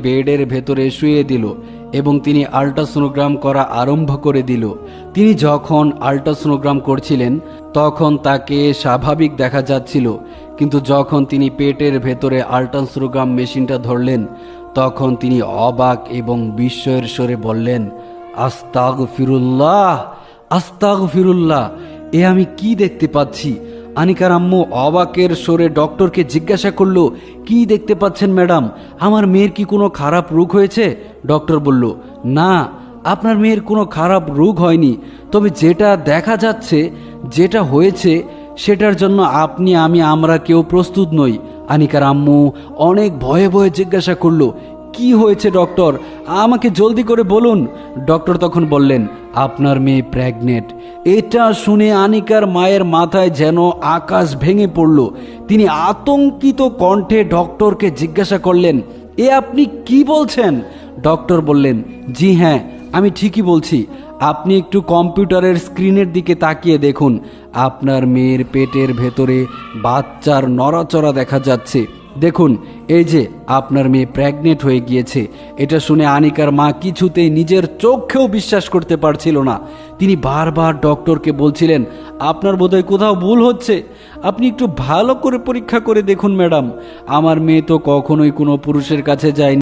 বেডের ভেতরে শুয়ে দিল এবং তিনি আল্ট্রাসোনোগ্রাম করা আরম্ভ করে দিল। তিনি যখন আল্ট্রাসোনোগ্রাম করছিলেন তখন তাকে স্বাভাবিক দেখা যাচ্ছিল, কিন্তু যখন তিনি পেটের ভেতরে আল্ট্রাসোনোগ্রাম মেশিনটা ধরলেন তখন তিনি অবাক এবং বিস্ময়ের স্বরে বললেন, আস্তাগফিরুল্লাহ, আস্তাগফিরুল্লাহ, এ আমি কি দেখতে পাচ্ছি? আনিকার আম্মু অবাকের স্বরে ডক্টরকে জিজ্ঞাসা করলো, কি দেখতে পাচ্ছেন ম্যাডাম? আমার মেয়ের কি কোনো খারাপ রোগ হয়েছে? ডক্টর বলল, না, আপনার মেয়ের কোনো খারাপ রোগ হয়নি, তবে যেটা দেখা যাচ্ছে, যেটা হয়েছে সেটার জন্য আমরা কেউ প্রস্তুত নই। আনিকার আম্মু অনেক ভয়ে ভয়ে জিজ্ঞাসা করলো, কি হয়েছে ডক্টর? আমাকে জলদি করে বলুন। ডক্টর তখন বললেন, আপনার মেয়ে প্রেগনেন্ট। এটা শুনে আনিকার মায়ের মাথায় যেন আকাশ ভেঙে পড়ল। তিনি আতঙ্কিত কণ্ঠে ডক্টরকে জিজ্ঞাসা করলেন, এ আপনি কি বলছেন? ডক্টর বললেন, জি হ্যাঁ, আমি ঠিকই বলছি। আপনি একটু কম্পিউটারের স্ক্রিনের দিকে তাকিয়ে দেখুন। আপনার মেয়ের পেটের ভেতরে বাচ্চার নড়াচড়া দেখা যাচ্ছে। দেখুন, এই যে আপনার মেয়ে প্রেগনেন্ট হয়ে গিয়েছে। এটা শুনে আনিকার মা কিছুতেই নিজের চোখেও বিশ্বাস করতে পারছিল না। তিনি বারবার ডক্টরকে বলছিলেন, আপনার বোধহয় কোথাও ভুল হচ্ছে, আপনি একটু ভালো করে পরীক্ষা করে দেখুন ম্যাডাম। আমার মেয়ে তো কখনোই কোনো পুরুষের কাছে যায়নি।